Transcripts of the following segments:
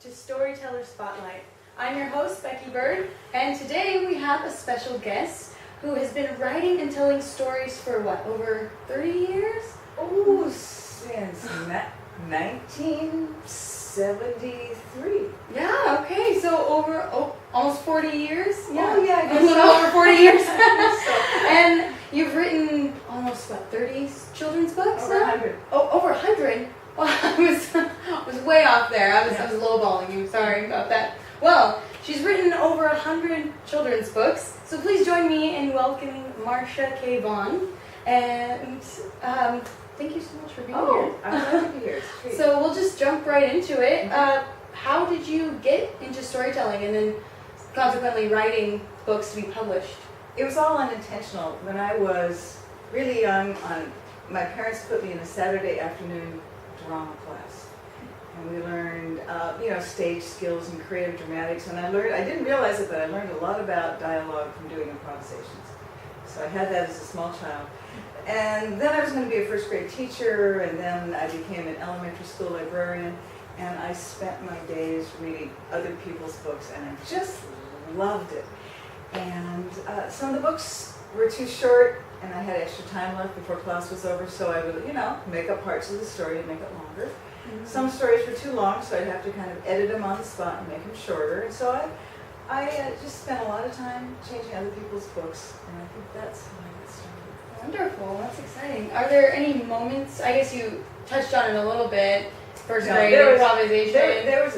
to Storyteller Spotlight. I'm your host, Becky Bird, and today we have a special guest who has been writing and telling stories for what, over 30 years? Oh, since 1973. Yeah, okay, so over almost 40 years? Yeah. Oh, yeah, I A guess little so. over 40 years. And you've written almost, 30 children's books Over now? 100. Oh, over 100? Well, I was way off there. I was lowballing you. Sorry about that. Well, she's written over 100 children's books. So please join me in welcoming Marcia K. Vaughan. And thank you so much for being here. I'm glad to be here. It's a treat. So we'll just jump right into it. How did you get into storytelling and then consequently writing books to be published? It was all unintentional. When I was really young, my parents put me in a Saturday afternoon drama class. And we learned, stage skills and creative dramatics. And I didn't realize it, but I learned a lot about dialogue from doing improvisations. So I had that as a small child. And then I was going to be a first grade teacher, and then I became an elementary school librarian. And I spent my days reading other people's books, and I just loved it. And some of the books were too short, and I had extra time left before class was over, so I would, make up parts of the story and make it longer. Mm-hmm. Some stories were too long, so I'd have to kind of edit them on the spot and make them shorter. And so I just spent a lot of time changing other people's books, and I think that's how I got started. Wonderful, that's exciting. Are there any moments, I guess you touched on it a little bit, first grade improvisation? There was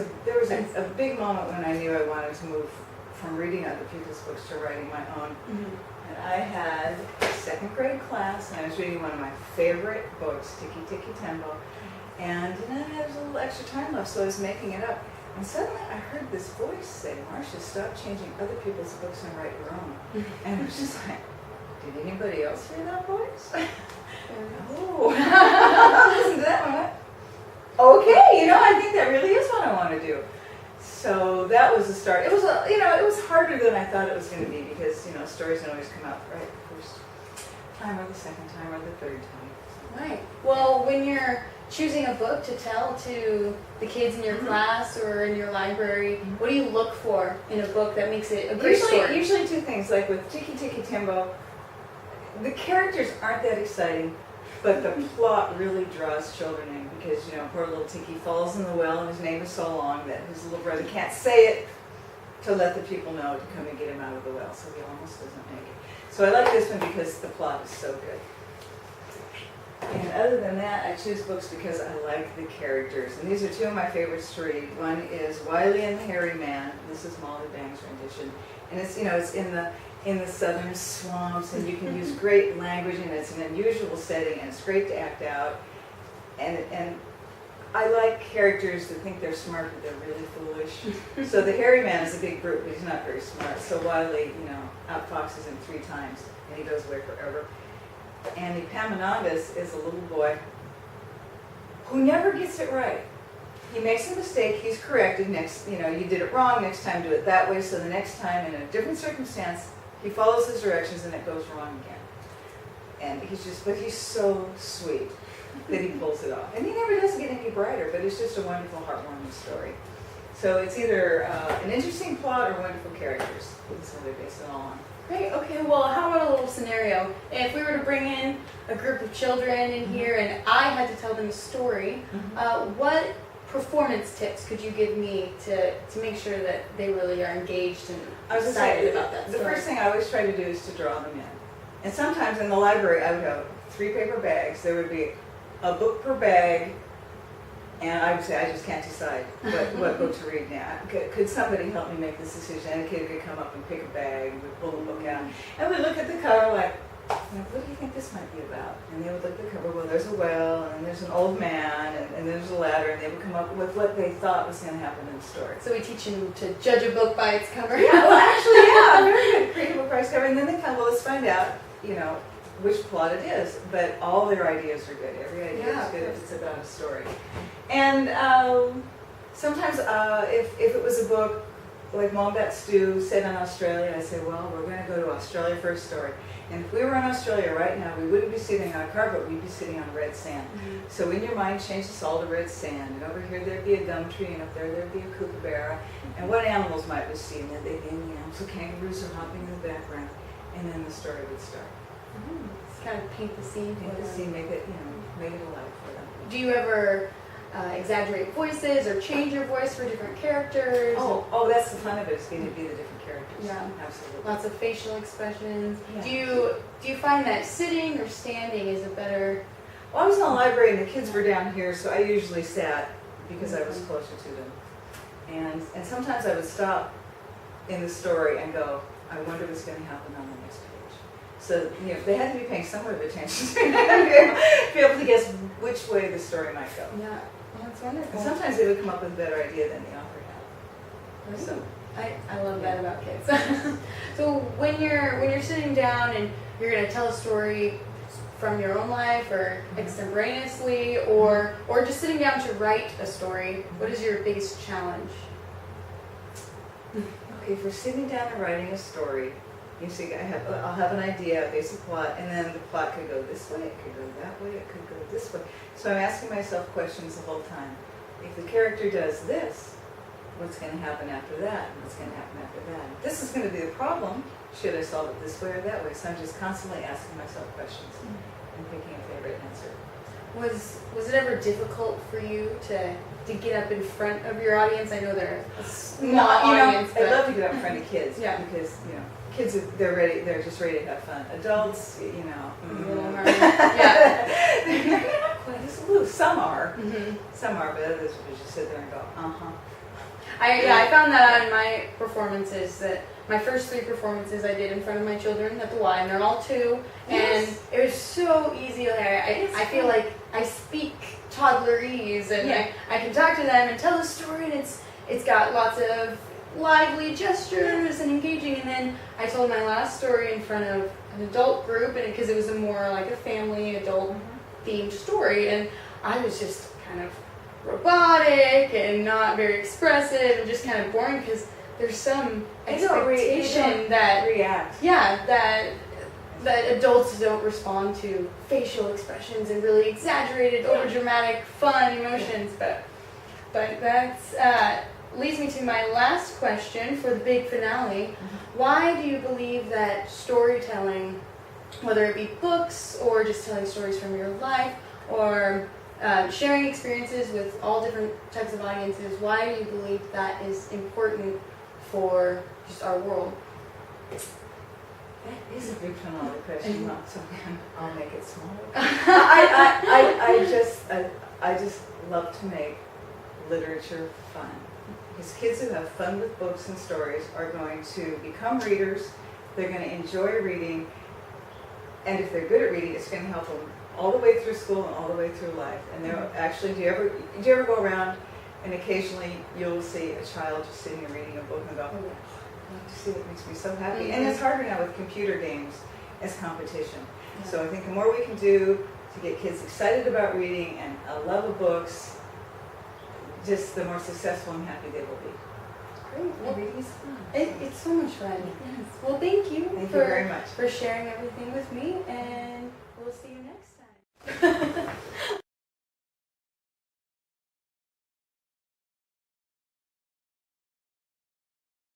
a big moment when I knew I wanted to move from reading other people's books to writing my own. Mm-hmm. And I had a second grade class, and I was reading one of my favorite books, Tiki Tiki Tembo. And I had a little extra time left, so I was making it up. And suddenly I heard this voice say, "Marcia, stop changing other people's books and write your own." And I was just like, did anybody else hear that voice? Oh, listen to that one. Okay, I think that really is what I want to do. So that was the start. It was, it was harder than I thought it was going to be because, stories don't always come out right the first time or the second time or the third time. Right. Well, when you're choosing a book to tell to the kids in your class or in your library, what do you look for in a book that makes it a great story? Usually two things. Like with Tiki Tiki Tembo, the characters aren't that exciting, but the plot really draws children in because, poor little Tiki falls in the well and his name is so long that his little brother can't say it to let the people know to come and get him out of the well, so he almost doesn't make it. So I like this one because the plot is so good. And other than that, I choose books because I like the characters. And these are two of my favorites to read. One is Wiley and the Hairy Man. This is Molly Bang's rendition. And it's, it's in the southern swamps, and you can use great language, and it's an unusual setting, and it's great to act out. And I like characters that think they're smart, but they're really foolish. So the Hairy Man is a big brute, but he's not very smart. So Wiley, outfoxes him 3 times, and he goes away forever. And Epaminondas is a little boy who never gets it right. He makes a mistake, he's corrected, you did it wrong, next time do it that way, so the next time in a different circumstance, he follows his directions and it goes wrong again. And but he's so sweet that he pulls it off. And he never does get any brighter, but it's just a wonderful, heartwarming story. So it's either an interesting plot or wonderful characters. That's what they base it all on. Great, okay, well, how about a little scenario? If we were to bring in a group of children in here and I had to tell them a story, what performance tips could you give me to make sure that they really are engaged and excited about that story? The first thing I always try to do is to draw them in. And sometimes in the library I would have 3 paper bags. There would be a book per bag, and I would say, I just can't decide what book to read now. Could somebody help me make this decision? And a kid could come up and pick a bag, and we'd pull the book out. And we'd look at the cover like, what do you think this might be about? And they would look at the cover, well, there's a well, and there's an old man, and there's a ladder, and they would come up with what they thought was going to happen in the story. So we teach them to judge a book by its cover. Yeah, well, actually, yeah, very good. Create a book by its cover, and then they come, well, let's find out, which plot it is. But all their ideas are good. Every idea is good if it's about a story. And sometimes if it was a book like Wombat Stew said in Australia, I say, well, we're going to go to Australia for a story. And if we were in Australia right now, we wouldn't be sitting on a carpet, we'd be sitting on red sand. Mm-hmm. So in your mind, change this all to red sand. And over here, there'd be a gum tree, and up there, there'd be a kookaburra. And what animals might we see? And then they'd be in the animals. So kangaroos are hopping in the background. And then the story would start. Just kind of paint the scene. Paint the scene, make it, make it alive for them. Do you ever exaggerate voices or change your voice for different characters? Oh, that's the fun of it, is getting to be the different characters. Yeah. Absolutely. Lots of facial expressions. Yeah. Do you find that sitting or standing is a better? Well, I was in the library and the kids were down here, so I usually sat because I was closer to them. And sometimes I would stop in the story and go, I wonder what's going to happen on the next page. So, they had to be paying some sort of attention to be able to guess which way the story might go. Yeah, that's wonderful. And sometimes they would come up with a better idea than the author had. So, I love that about kids. So when you're sitting down and you're going to tell a story from your own life or extemporaneously or just sitting down to write a story, what is your biggest challenge? okay, for sitting down and writing a story, you see, I'll have an idea, a basic plot, and then the plot could go this way, it could go that way, it could go this way. So I'm asking myself questions the whole time. If the character does this, what's going to happen after that? What's going to happen after that? This is going to be the problem. Should I solve it this way or that way? So I'm just constantly asking myself questions and picking a favorite answer. Was it ever difficult for you to get up in front of your audience? I know they're a small audience. I love to get up in front of kids Yeah. because kids they're just ready to have fun. Adults, A little hard. Yeah. they're not quite as loose. Some are, Mm-hmm. but others will just sit there and go, I found that out in my performances, that my first 3 performances I did in front of my children at the Y, and they're all 2, and it was so easy. I feel like I speak toddlerese, and I can talk to them and tell a story, and it's got lots of lively gestures and engaging. And then I told my last story in front of an adult group, and because it was a more like a family adult themed story, and I was just kind of robotic and not very expressive and just kind of boring because there's some expectation that react. Yeah, that adults don't respond to facial expressions and really exaggerated, overdramatic, fun emotions. But that's leads me to my last question for the big finale. Why do you believe that storytelling, whether it be books or just telling stories from your life or sharing experiences with all different types of audiences, why do you believe that is important for just our world? That is a big finale question, so I'll make it smaller. I just love to make literature fun. Because kids who have fun with books and stories are going to become readers, they're going to enjoy reading, and if they're good at reading, it's going to help them all the way through school and all the way through life. And they're actually, do you ever go around and occasionally you'll see a child just sitting and reading a book and go, oh, I love to see, it makes me so happy. And it's harder now with computer games as competition. So I think the more we can do to get kids excited about reading and a love of books, just the more successful and happy they will be. Great. Well, reading is fun. It's so much fun. Yes. Well, thank you. Thank you very much for sharing everything with me, and we'll see you next time.